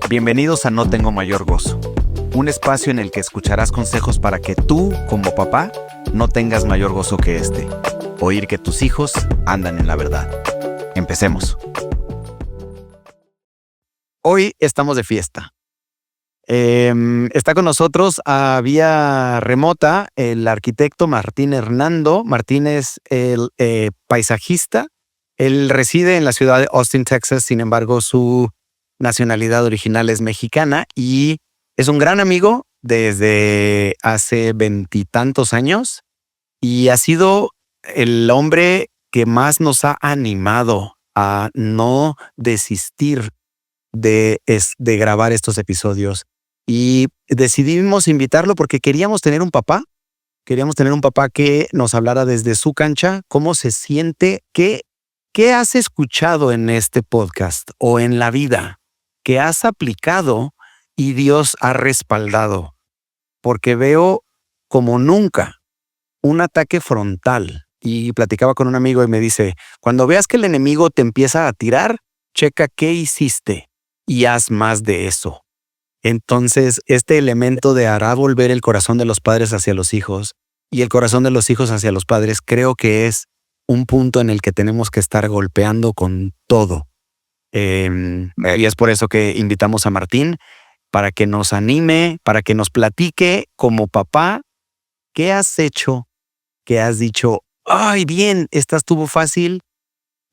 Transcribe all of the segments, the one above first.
Bienvenidos a No Tengo Mayor Gozo, un espacio en el que escucharás consejos para que tú, como papá, no tengas mayor gozo que este. Oír que tus hijos andan en la verdad. Empecemos. Hoy estamos de fiesta. Está con nosotros a vía remota el arquitecto Martín Hernando. Martín es el paisajista. Él reside en la ciudad de Austin, Texas. Sin embargo, su nacionalidad original es mexicana y es un gran amigo desde hace 20 años y ha sido el hombre que más nos ha animado a no desistir de grabar estos episodios. Y decidimos invitarlo porque queríamos tener un papá que nos hablara desde su cancha, cómo se siente, qué has escuchado en este podcast o en la vida, que has aplicado y Dios ha respaldado. Porque veo como nunca un ataque frontal. Y platicaba con un amigo y me dice, cuando veas que el enemigo te empieza a tirar, checa qué hiciste y haz más de eso. Entonces, este elemento de hará volver el corazón de los padres hacia los hijos y el corazón de los hijos hacia los padres, creo que es un punto en el que tenemos que estar golpeando con todo. Y es por eso que invitamos a Martín para que nos anime, para que nos platique como papá, ¿qué has hecho? ¿Qué has dicho? ¡Ay, bien! Esta estuvo fácil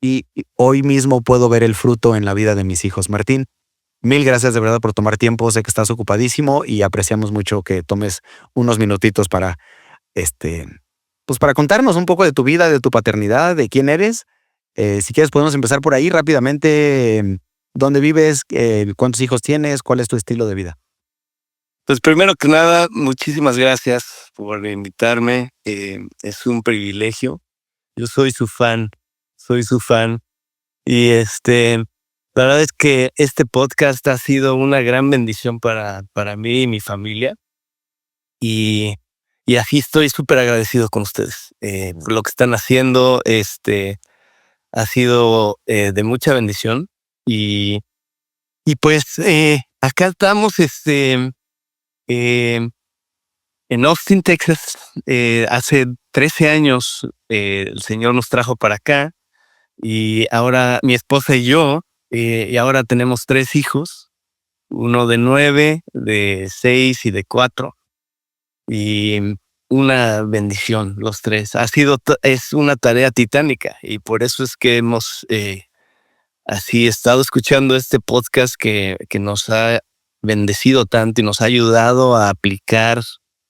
y hoy mismo puedo ver el fruto en la vida de mis hijos. Martín, mil gracias de verdad por tomar tiempo. Sé que estás ocupadísimo y apreciamos mucho que tomes unos minutitos para, pues para contarnos un poco de tu vida, de tu paternidad, de quién eres. Si quieres podemos empezar por ahí rápidamente. ¿Dónde vives? ¿Cuántos hijos tienes? ¿Cuál es tu estilo de vida? Pues primero que nada, muchísimas gracias por invitarme. Es un privilegio. Yo soy su fan. Y la verdad es que este podcast ha sido una gran bendición para mí y mi familia. Y así estoy súper agradecido con ustedes. Por lo que están haciendo, ha sido de mucha bendición. Y pues acá estamos, en Austin, Texas. Hace 13 años el Señor nos trajo para acá y ahora mi esposa y yo, y ahora tenemos 3 hijos, uno de 9, de 6 y de 4. Y una bendición los 3. Es una tarea titánica y por eso es que hemos así estado escuchando este podcast que nos ha bendecido tanto y nos ha ayudado a aplicar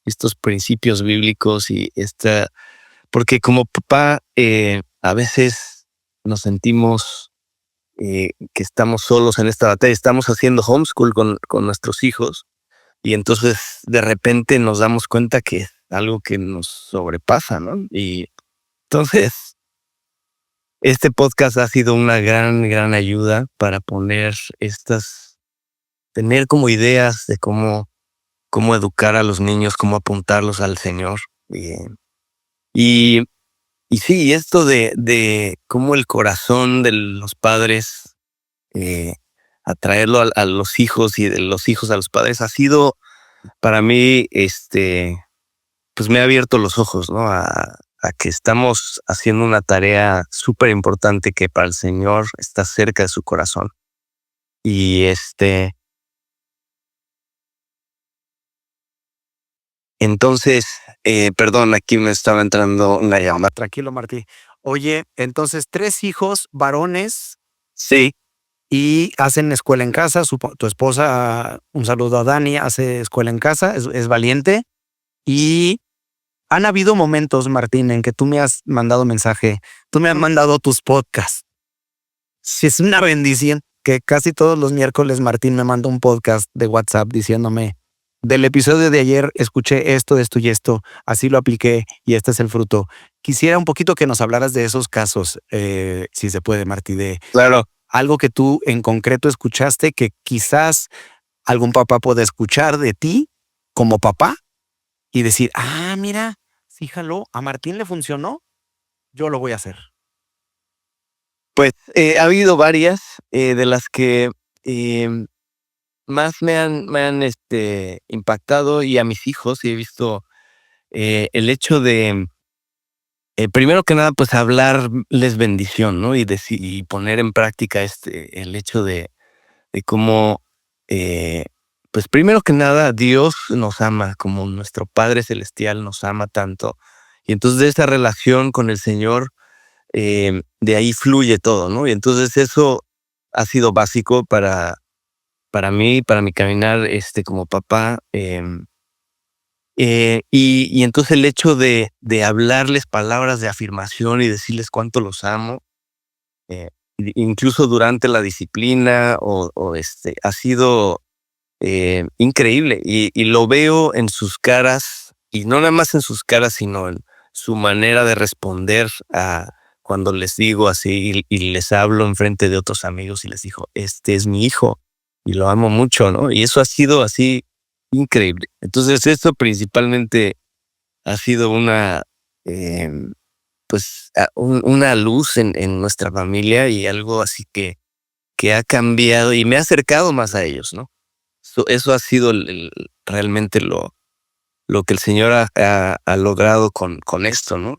estos principios bíblicos porque como papá a veces nos sentimos que estamos solos en esta batalla. Estamos haciendo homeschool con nuestros hijos y entonces de repente nos damos cuenta que es algo que nos sobrepasa, ¿no? Y entonces este podcast ha sido una gran ayuda para tener como ideas de cómo educar a los niños, cómo apuntarlos al Señor. Y sí, esto de cómo el corazón de los padres, atraerlo a los hijos y de los hijos a los padres, ha sido para mí, pues me ha abierto los ojos, ¿no? A que estamos haciendo una tarea súper importante que para el Señor está cerca de su corazón. Y entonces, perdón, aquí me estaba entrando una llamada. Tranquilo, Martín. Oye, entonces 3 hijos varones. Sí. Y hacen escuela en casa. Tu esposa, un saludo a Dani, hace escuela en casa, es valiente. Y han habido momentos, Martín, en que tú me has mandado mensaje, tú me has mandado tus podcasts. Sí, es una bendición que casi todos los miércoles Martín me manda un podcast de WhatsApp diciéndome, del episodio de ayer escuché esto y esto, así lo apliqué y este es el fruto. Quisiera un poquito que nos hablaras de esos casos, si se puede, Martín, de Claro. algo que tú en concreto escuchaste que quizás algún papá pueda escuchar de ti como papá y decir, mira, sí jaló, a Martín le funcionó, yo lo voy a hacer. Pues ha habido varias de las que más me han impactado, y a mis hijos, y he visto el hecho de, primero que nada, pues hablarles bendición, ¿no? Y poner en práctica el hecho de cómo, pues primero que nada, Dios nos ama, como nuestro Padre Celestial nos ama tanto. Y entonces de esa relación con el Señor, de ahí fluye todo, ¿no? Y entonces eso ha sido básico para mí, para mi caminar como papá. Y entonces el hecho de hablarles palabras de afirmación y decirles cuánto los amo, eh, incluso durante la disciplina, ha sido increíble, y lo veo en sus caras, y no nada más en sus caras, sino en su manera de responder a cuando les digo así, y les hablo enfrente de otros amigos y les digo, este es mi hijo y lo amo mucho, ¿no? Y eso ha sido así increíble. Entonces, esto principalmente ha sido una luz en nuestra familia, y algo así que ha cambiado y me ha acercado más a ellos, ¿no? Eso ha sido realmente lo que el Señor ha logrado con esto, ¿no?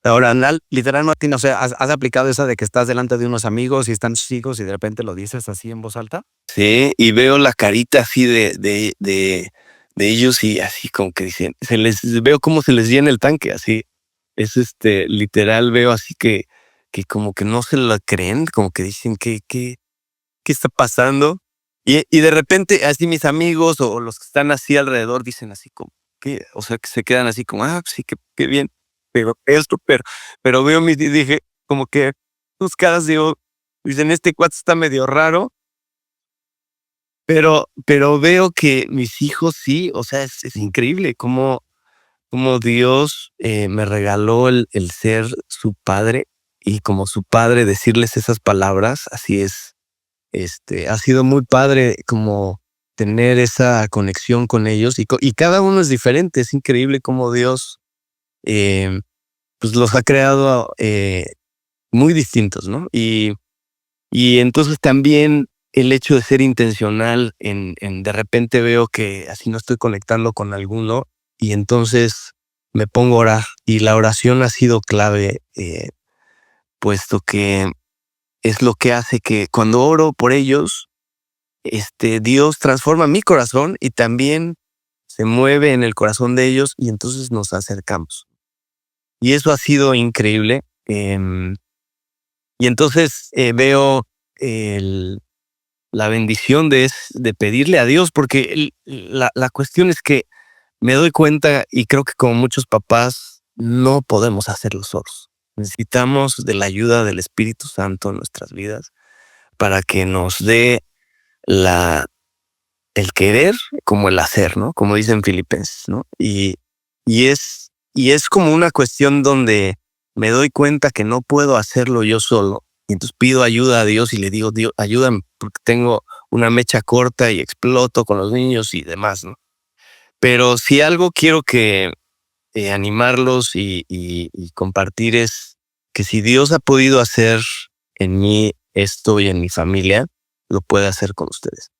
Ahora, literal, Martín, o sea, ¿has aplicado esa de que estás delante de unos amigos y están tus hijos y de repente lo dices así en voz alta? Sí, y veo la carita así de ellos, y así como que dicen, veo cómo se les llena el tanque, así. Es literal, veo así que como que no se lo creen, como que dicen, ¿qué está pasando? Y de repente, así mis amigos o los que están así alrededor dicen así como, ¿qué? O sea, que se quedan así como, sí, qué bien. Pero veo dije, como que sus caras, digo, dicen, este cuate está medio raro, pero veo que mis hijos sí, o sea, es increíble cómo Dios me regaló el ser su padre, y como su padre decirles esas palabras, así es. Ha sido muy padre como tener esa conexión con ellos, y cada uno es diferente. Es increíble cómo Dios eh, pues los ha creado muy distintos, ¿no? Y entonces también el hecho de ser intencional en de repente veo que así no estoy conectando con alguno, y entonces me pongo a orar, y la oración ha sido clave, puesto que es lo que hace que cuando oro por ellos, Dios transforma mi corazón y también se mueve en el corazón de ellos, y entonces nos acercamos. Y eso ha sido increíble. Y entonces veo el- la bendición de pedirle a Dios, porque la cuestión es que me doy cuenta, y creo que como muchos papás no podemos hacerlo solos. Necesitamos de la ayuda del Espíritu Santo en nuestras vidas para que nos dé la el querer como el hacer, ¿no? Como dicen Filipenses, ¿no? Y es como una cuestión donde me doy cuenta que no puedo hacerlo yo solo. Y entonces pido ayuda a Dios y le digo, Dios, ayúdame, porque tengo una mecha corta y exploto con los niños y demás, ¿no? Pero si algo quiero que animarlos y compartir es que si Dios ha podido hacer en mí esto y en mi familia, lo puede hacer con ustedes.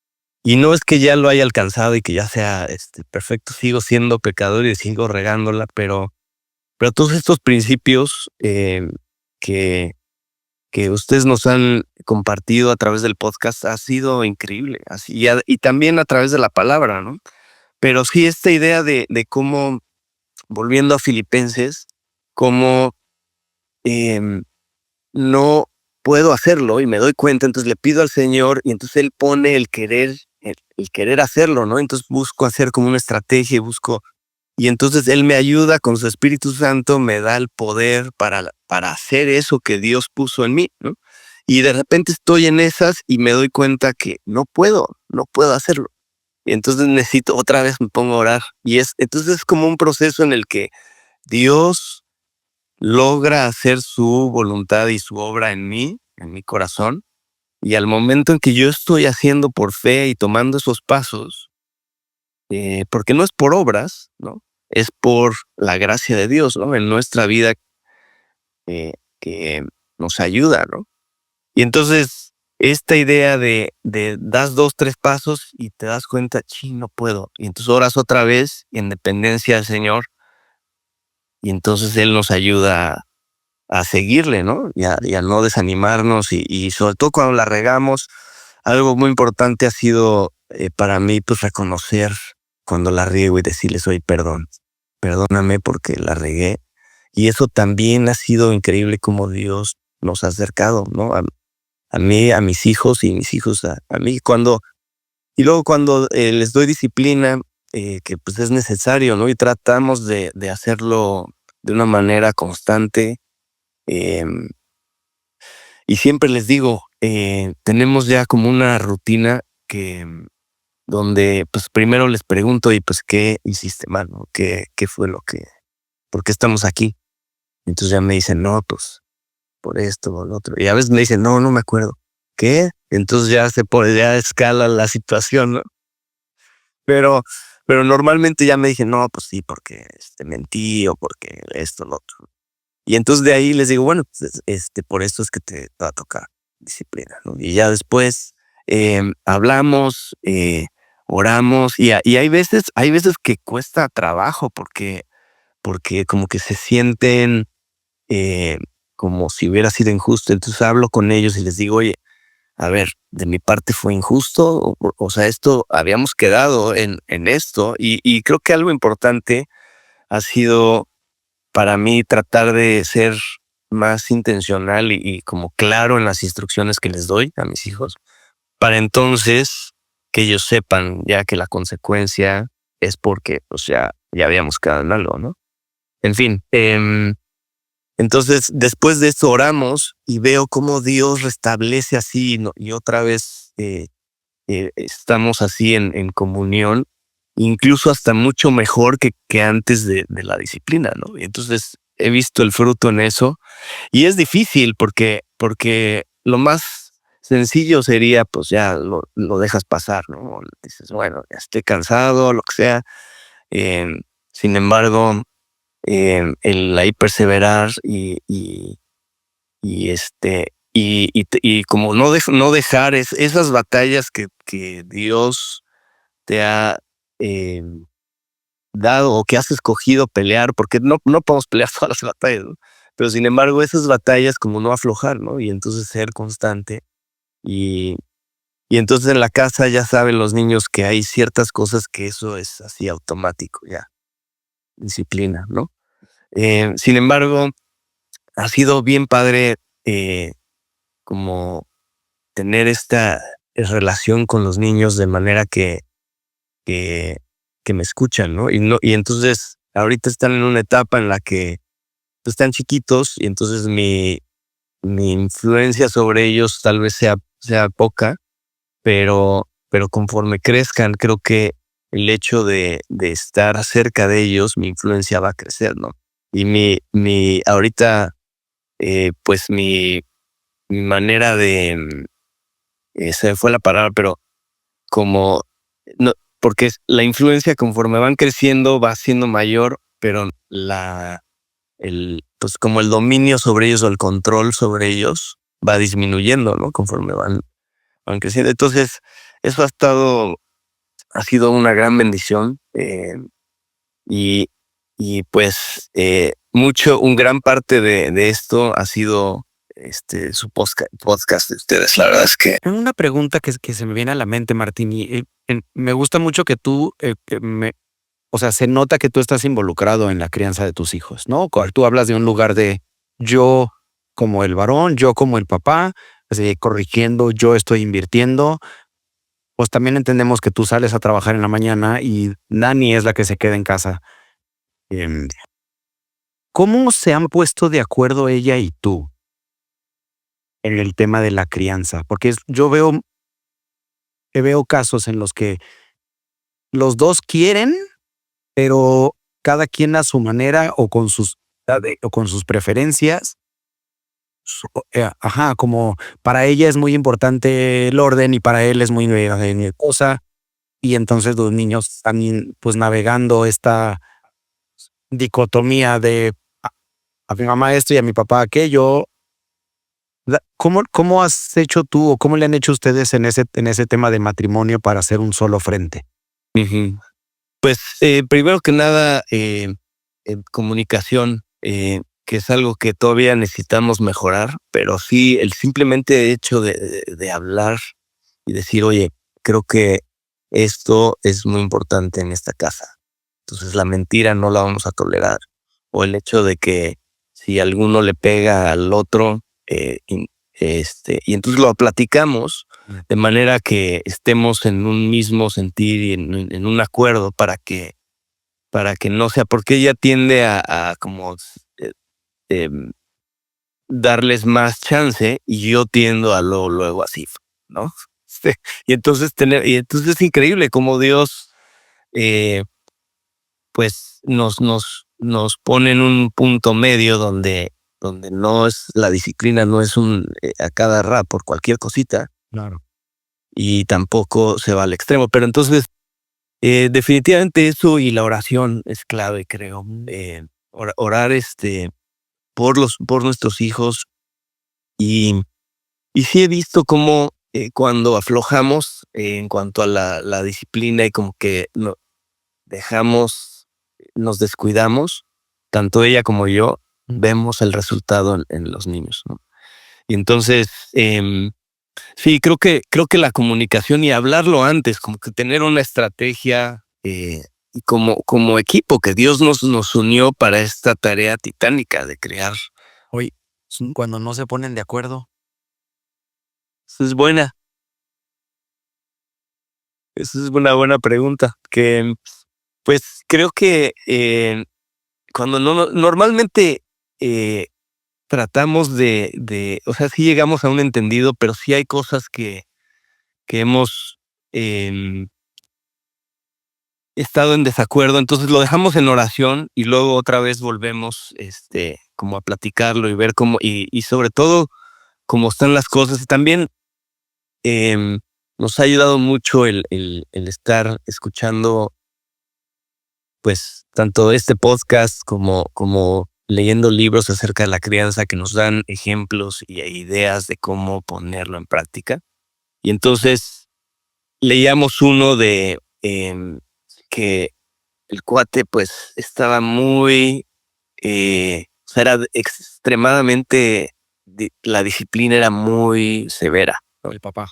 Y no es que ya lo haya alcanzado y que ya sea perfecto, sigo siendo pecador y sigo regándola, pero todos estos principios que, que ustedes nos han compartido a través del podcast ha sido increíble, así, y también a través de la palabra, ¿no? Pero sí, esta idea de cómo, volviendo a Filipenses, cómo em, no puedo hacerlo y me doy cuenta, entonces le pido al Señor, y entonces Él pone el querer hacerlo, ¿no? Entonces busco hacer como una estrategia, y entonces Él me ayuda con su Espíritu Santo, me da el poder para hacer eso que Dios puso en mí, ¿no? Y de repente estoy en esas y me doy cuenta que no puedo hacerlo. Y entonces necesito, otra vez me pongo a orar, entonces es como un proceso en el que Dios logra hacer su voluntad y su obra en mí, en mi corazón, y al momento en que yo estoy haciendo por fe y tomando esos pasos, porque no es por obras, ¿no? Es por la gracia de Dios, ¿no? En nuestra vida, que nos ayuda, ¿no? Y entonces esta idea de das 2, 3 pasos y te das cuenta, chin, no puedo. Y entonces oras otra vez en dependencia del Señor, y entonces Él nos ayuda a seguirle, ¿no? Y a no desanimarnos, y sobre todo cuando la regamos, algo muy importante ha sido para mí, pues reconocer cuando la riego y decirles, oye, perdóname porque la regué. Y eso también ha sido increíble como Dios nos ha acercado, ¿no? A mí, a mis hijos y mis hijos a mí. Y luego cuando les doy disciplina, que pues es necesario, ¿no? Y tratamos de hacerlo de una manera constante. em, y siempre les digo, tenemos ya como una rutina donde pues primero les pregunto, y pues, ¿qué hiciste mal, no? ¿Qué fue por qué estamos aquí? Entonces ya me dicen, no, pues por esto o lo otro. Y a veces me dicen, no me acuerdo. ¿Qué? Entonces ya escala la situación, ¿no? Pero, pero normalmente ya me dije, no, pues sí, porque mentí o porque esto, lo otro. Y entonces de ahí les digo, bueno, pues por esto es que te va a tocar disciplina, ¿no? Y ya después hablamos, oramos, y hay veces que cuesta trabajo porque como que se sienten eh, como si hubiera sido injusto. Entonces hablo con ellos y les digo, oye, a ver, de mi parte fue injusto, o sea, esto habíamos quedado en esto, y creo que algo importante ha sido para mí tratar de ser más intencional y como claro en las instrucciones que les doy a mis hijos, para entonces que ellos sepan ya que la consecuencia es porque pues ya habíamos quedado en algo, ¿no? En fin, entonces después de esto oramos y veo cómo Dios restablece así, ¿no? Y otra vez estamos así en comunión, incluso hasta mucho mejor que antes de la disciplina, ¿no? Y entonces he visto el fruto en eso, y es difícil porque lo más sencillo sería, pues ya lo dejas pasar, ¿no? Dices, bueno, ya estoy cansado, lo que sea. Em, Sin embargo, el ahí perseverar y como no dejar esas batallas que Dios te ha eh, dado o que has escogido pelear, porque no podemos pelear todas las batallas, ¿no? Pero sin embargo, esas batallas como no aflojar, ¿no? Y entonces ser constante. Y, y entonces en la casa ya saben los niños que hay ciertas cosas que eso es así automático, ya, disciplina, ¿no? Sin embargo, ha sido bien padre como tener esta relación con los niños de manera que, que me escuchan, ¿no? Y entonces ahorita están en una etapa en la que pues, están chiquitos, y entonces mi influencia sobre ellos tal vez sea poca, pero conforme crezcan, creo que el hecho de estar cerca de ellos, mi influencia va a crecer, ¿no? Y ahorita, pues mi manera se me fue la palabra, pero como, no, porque la influencia conforme van creciendo va siendo mayor, pero pues como el dominio sobre ellos o el control sobre ellos va disminuyendo, ¿no? Conforme van creciendo. Entonces, eso ha sido una gran bendición, y, y pues un gran parte de esto ha sido su podcast de ustedes. La verdad es que Una pregunta que se me viene a la mente, Martín, y me gusta mucho que tú, o sea, se nota que tú estás involucrado en la crianza de tus hijos, ¿no? Cuando tú hablas de un lugar de yo como el varón, yo como el papá, así, corrigiendo, yo estoy invirtiendo, pues también entendemos que tú sales a trabajar en la mañana y Dani es la que se queda en casa. Em, ¿Cómo se han puesto de acuerdo ella y tú en el tema de la crianza? Porque yo veo casos en los que los dos quieren, pero cada quien a su manera o con sus preferencias. Ajá, como para ella es muy importante el orden y para él es muy cosa. Y entonces los niños están pues navegando esta dicotomía de a mi mamá esto y a mi papá aquello. ¿Cómo has hecho tú o cómo le han hecho ustedes en ese tema de matrimonio para hacer un solo frente? Ujú. Pues, primero que nada, comunicación, que es algo que todavía necesitamos mejorar, pero sí el simplemente hecho de hablar y decir: "Oye, creo que esto es muy importante en esta casa. Entonces, la mentira no la vamos a tolerar". O el hecho de que si alguno le pega al otro, y entonces lo platicamos de manera que estemos en un mismo sentir y en un acuerdo para que no sea, porque ella tiende a como eh, em, darles más chance y yo tiendo a luego así, ¿no? Este, y entonces es increíble cómo Dios eh, pues nos pone en un punto medio donde no es la disciplina, no es un a cada rap por cualquier cosita Claro. y tampoco se va al extremo. Pero entonces, definitivamente eso y la oración es clave, creo. Orar por nuestros hijos y, y sí he visto cómo cuando aflojamos en cuanto a la disciplina y como que no, dejamos, nos descuidamos, tanto ella como yo, vemos el resultado en los niños, ¿no? Y entonces, sí, creo que la comunicación y hablarlo antes, como que tener una estrategia y como equipo que Dios nos unió para esta tarea titánica de crear. Oye, cuando no se ponen de acuerdo. Esa es buena, esa es una buena pregunta. Que pues creo que cuando normalmente eh, tratamos o sea, sí llegamos a un entendido, pero sí hay cosas que hemos em, estado en desacuerdo, entonces lo dejamos en oración y luego otra vez volvemos, como a platicarlo y ver cómo, y sobre todo cómo están las cosas. Y también em, nos ha ayudado mucho el estar escuchando, pues, tanto este podcast como leyendo libros acerca de la crianza que nos dan ejemplos y ideas de cómo ponerlo en práctica. Y entonces leíamos uno de que el cuate pues estaba muy, o sea, era extremadamente, la disciplina era muy severa, ¿no? El papá.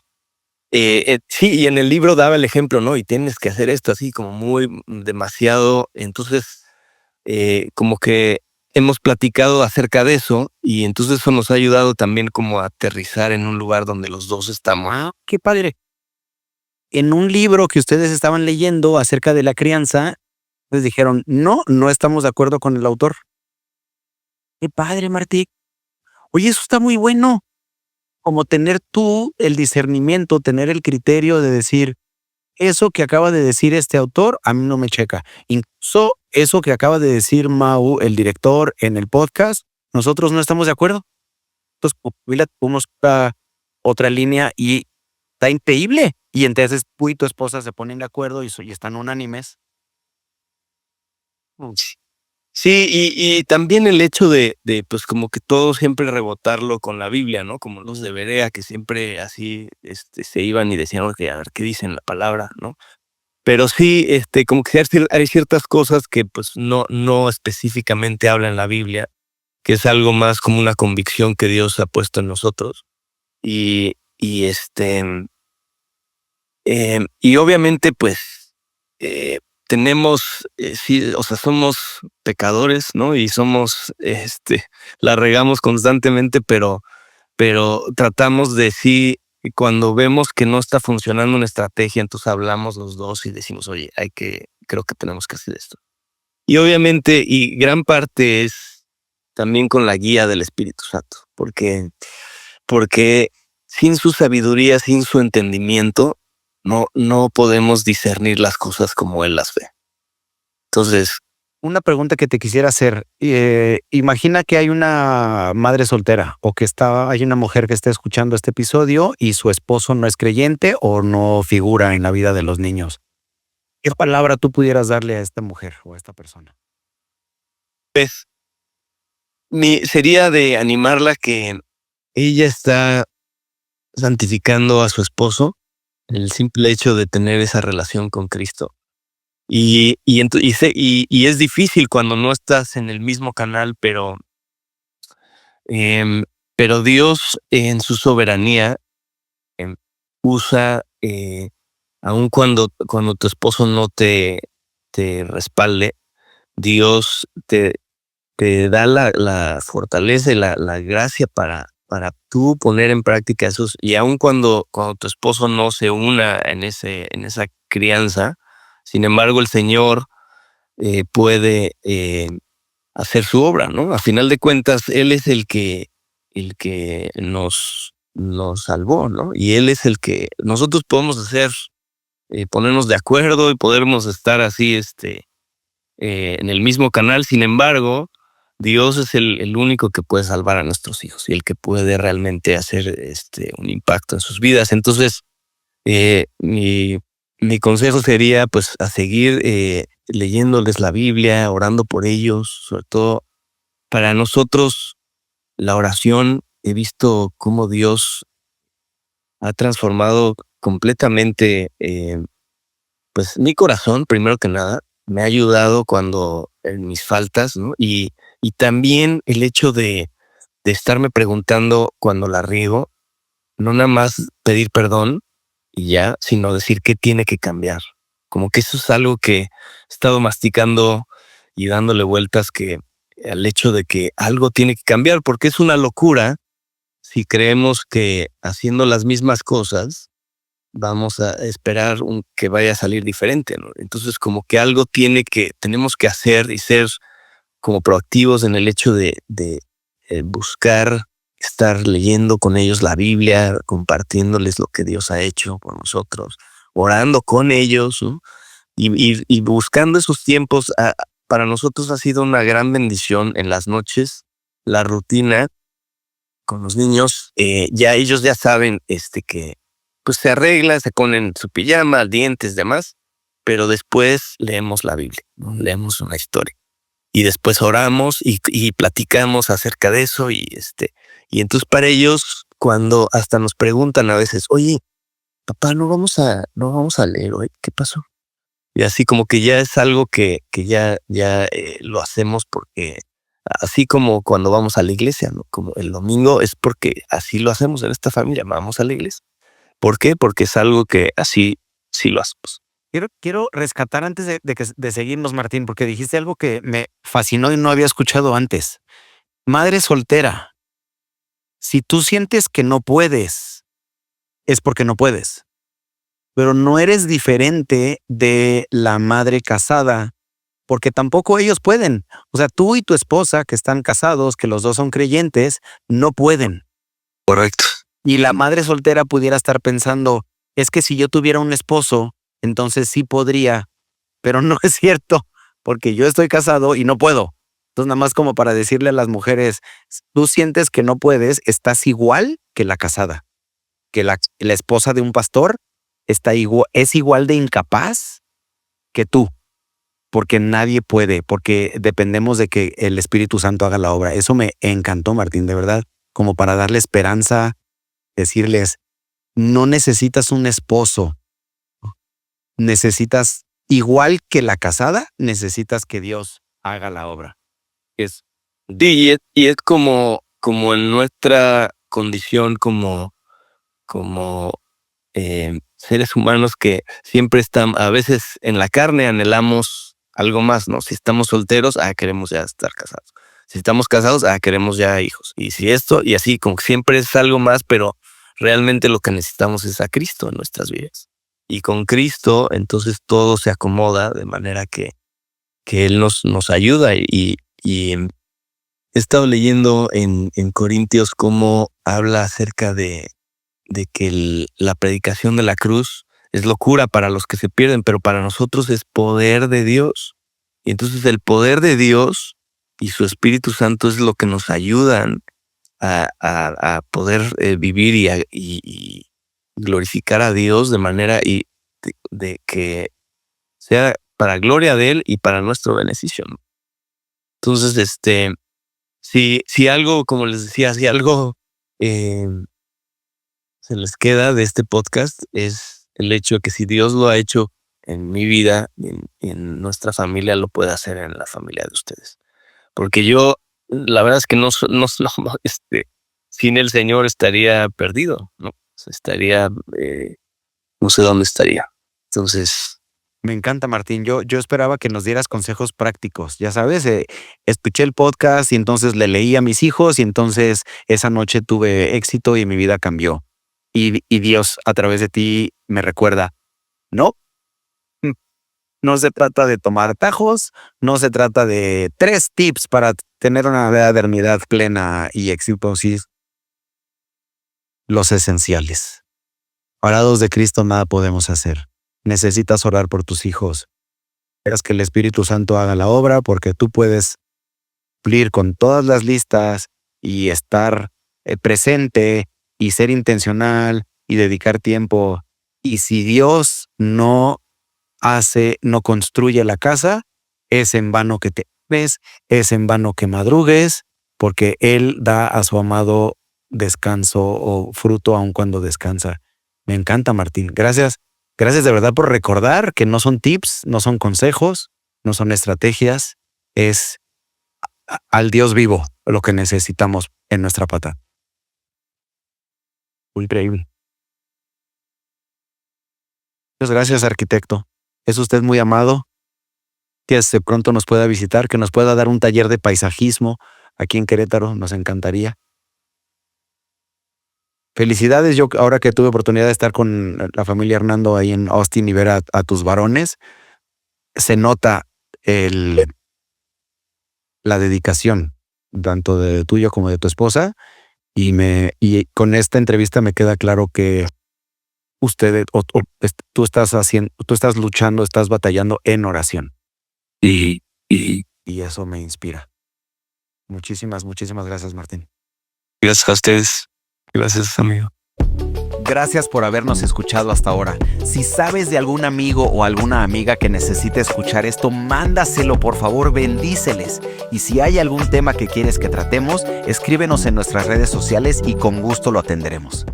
Sí, y en el libro daba el ejemplo, ¿no? Y tienes que hacer esto así como muy demasiado. Entonces, como que hemos platicado acerca de eso y entonces eso nos ha ayudado también como a aterrizar en un lugar donde los dos estamos. Ah, qué padre. En un libro que ustedes estaban leyendo acerca de la crianza, les dijeron: "No, no estamos de acuerdo con el autor". Qué padre, Martí. Oye, eso está muy bueno, como tener tú el discernimiento, tener el criterio de decir: "Eso que acaba de decir este autor, a mí no me checa". Incluso eso que acaba de decir Mau, el director, en el podcast, nosotros no estamos de acuerdo. Entonces, como familia tuvimos otra línea y está increíble. Y entonces tú y tu esposa se ponen de acuerdo y están unánimes. Sí, sí, y también el hecho pues como que todo siempre rebotarlo con la Biblia, ¿no? Como los de Berea que siempre así se iban y decían: "Ok, a ver qué dice la palabra", ¿no? Pero sí, como que hay ciertas cosas que pues no específicamente habla en la Biblia, que es algo más como una convicción que Dios ha puesto en nosotros. Y obviamente, pues, tenemos, sí, o sea, somos pecadores, ¿no? Y somos, la regamos constantemente, pero tratamos de sí, y cuando vemos que no está funcionando una estrategia, entonces hablamos los dos y decimos: "Oye, creo que tenemos que hacer esto". Y obviamente, y gran parte es también con la guía del Espíritu Santo, porque sin su sabiduría, sin su entendimiento, no podemos discernir las cosas como Él las ve. Entonces, Una pregunta que te quisiera hacer, imagina que hay una madre soltera o que hay una mujer que está escuchando este episodio y su esposo no es creyente o no figura en la vida de los niños. ¿Qué palabra tú pudieras darle a esta mujer o a esta persona? pues, sería de animarla que ella está santificando a su esposo, el simple hecho de tener esa relación con Cristo. Y es difícil cuando no estás en el mismo canal, em, pero Dios en su soberanía em, usa, aun cuando tu esposo no te respalde, Dios te da la fortaleza y la gracia para tú poner en práctica esos, y aun cuando tu esposo no se una en esa crianza, sin embargo, el Señor puede hacer su obra, ¿no? A final de cuentas, Él es el que nos salvó, ¿no? Y Él es el que nosotros podemos hacer, ponernos de acuerdo y podemos estar así, en el mismo canal. Sin embargo, Dios es el único que puede salvar a nuestros hijos y el que puede realmente hacer un impacto en sus vidas. Entonces, eh, mi, mi consejo sería pues a seguir leyéndoles la Biblia, orando por ellos, sobre todo para nosotros la oración. He visto cómo Dios ha transformado completamente pues mi corazón, primero que nada, me ha ayudado cuando en mis faltas, ¿no? Y también el hecho de estarme preguntando cuando la riego, no nada más pedir perdón y ya, sino decir qué tiene que cambiar. Como que eso es algo que he estado masticando y dándole vueltas, que al hecho de que algo tiene que cambiar, porque es una locura si creemos que haciendo las mismas cosas vamos a esperar que vaya a salir diferente, ¿no? Entonces, como que algo tenemos que hacer y ser como proactivos en el hecho de buscar estar leyendo con ellos la Biblia, compartiéndoles lo que Dios ha hecho por nosotros, orando con ellos, ¿no? Y buscando esos tiempos. Para nosotros ha sido una gran bendición en las noches, la rutina con los niños. Ya ellos ya saben que pues se arregla, se ponen su pijama, dientes, demás, pero después leemos la Biblia, ¿no? Leemos una historia y después oramos y platicamos acerca de eso. Y entonces para ellos, cuando hasta nos preguntan a veces, oye, papá, no vamos a leer hoy, ¿qué pasó? Y así como que ya es algo que ya lo hacemos porque así como cuando vamos a la iglesia, ¿no? Como el domingo, es porque así lo hacemos en esta familia, vamos a la iglesia. ¿Por qué? Porque es algo que así sí lo hacemos. Quiero rescatar antes de seguirnos, Martín, porque dijiste algo que me fascinó y no había escuchado antes. Madre soltera, si tú sientes que no puedes, es porque no puedes. Pero no eres diferente de la madre casada, porque tampoco ellos pueden. O sea, tú y tu esposa, que están casados, que los dos son creyentes, no pueden. Correcto. Y la madre soltera pudiera estar pensando, es que si yo tuviera un esposo, entonces sí podría, pero no es cierto, porque yo estoy casado y no puedo. Entonces, nada más como para decirle a las mujeres, tú sientes que no puedes, estás igual que la casada, que la esposa de un pastor es igual de incapaz que tú, porque nadie puede, porque dependemos de que el Espíritu Santo haga la obra. Eso me encantó, Martín, de verdad, como para darle esperanza, decirles, no necesitas un esposo, necesitas, igual que la casada, necesitas que Dios haga la obra. Es, y es como en nuestra condición como seres humanos que siempre están, a veces en la carne anhelamos algo más, ¿no? Si estamos solteros, queremos ya estar casados. Si estamos casados, queremos ya hijos. Y si esto, y así, como que siempre es algo más, pero realmente lo que necesitamos es a Cristo en nuestras vidas. Y con Cristo, entonces todo se acomoda de manera que Él nos ayuda. Y he estado leyendo en Corintios cómo habla acerca de que la predicación de la cruz es locura para los que se pierden, pero para nosotros es poder de Dios. Y entonces el poder de Dios y su Espíritu Santo es lo que nos ayudan a poder vivir y glorificar a Dios de manera de que sea para gloria de Él y para nuestro beneficio, ¿no? Entonces, si algo, como les decía, si algo se les queda de este podcast es el hecho de que si Dios lo ha hecho en mi vida y en nuestra familia, lo puede hacer en la familia de ustedes. Porque yo, la verdad es que sin el Señor estaría perdido, ¿no? Estaría, no sé dónde estaría. Entonces, Me encanta, Martín. Yo esperaba que nos dieras consejos prácticos. Ya sabes, escuché el podcast y entonces le leí a mis hijos y entonces esa noche tuve éxito y mi vida cambió. Y Dios a través de ti me recuerda, no, no se trata de tomar atajos, no se trata de 3 tips para tener una eternidad plena y exitosis. Los esenciales. Parados de Cristo nada podemos hacer. Necesitas orar por tus hijos. Esperas que el Espíritu Santo haga la obra porque tú puedes cumplir con todas las listas y estar presente y ser intencional y dedicar tiempo. Y si Dios no construye la casa, es en vano que te ves, es en vano que madrugues, porque Él da a su amado descanso o fruto aun cuando descansa. Me encanta, Martín. Gracias. Gracias de verdad por recordar que no son tips, no son consejos, no son estrategias, es al Dios vivo lo que necesitamos en nuestra pata. Increíble. Muchas gracias, arquitecto. Es usted muy amado. Que de pronto nos pueda visitar, que nos pueda dar un taller de paisajismo aquí en Querétaro, nos encantaría. Felicidades, yo ahora que tuve oportunidad de estar con la familia Hernando ahí en Austin y ver a tus varones, se nota la dedicación, tanto de tuyo como de tu esposa, y con esta entrevista me queda claro que tú estás luchando, estás batallando en oración. Y eso me inspira. Muchísimas gracias, Martín. gracias a ustedes. Gracias, amigo. Gracias por habernos escuchado hasta ahora. Si sabes de algún amigo o alguna amiga que necesite escuchar esto, mándaselo, por favor, bendíceles. Y si hay algún tema que quieres que tratemos, escríbenos en nuestras redes sociales y con gusto lo atenderemos.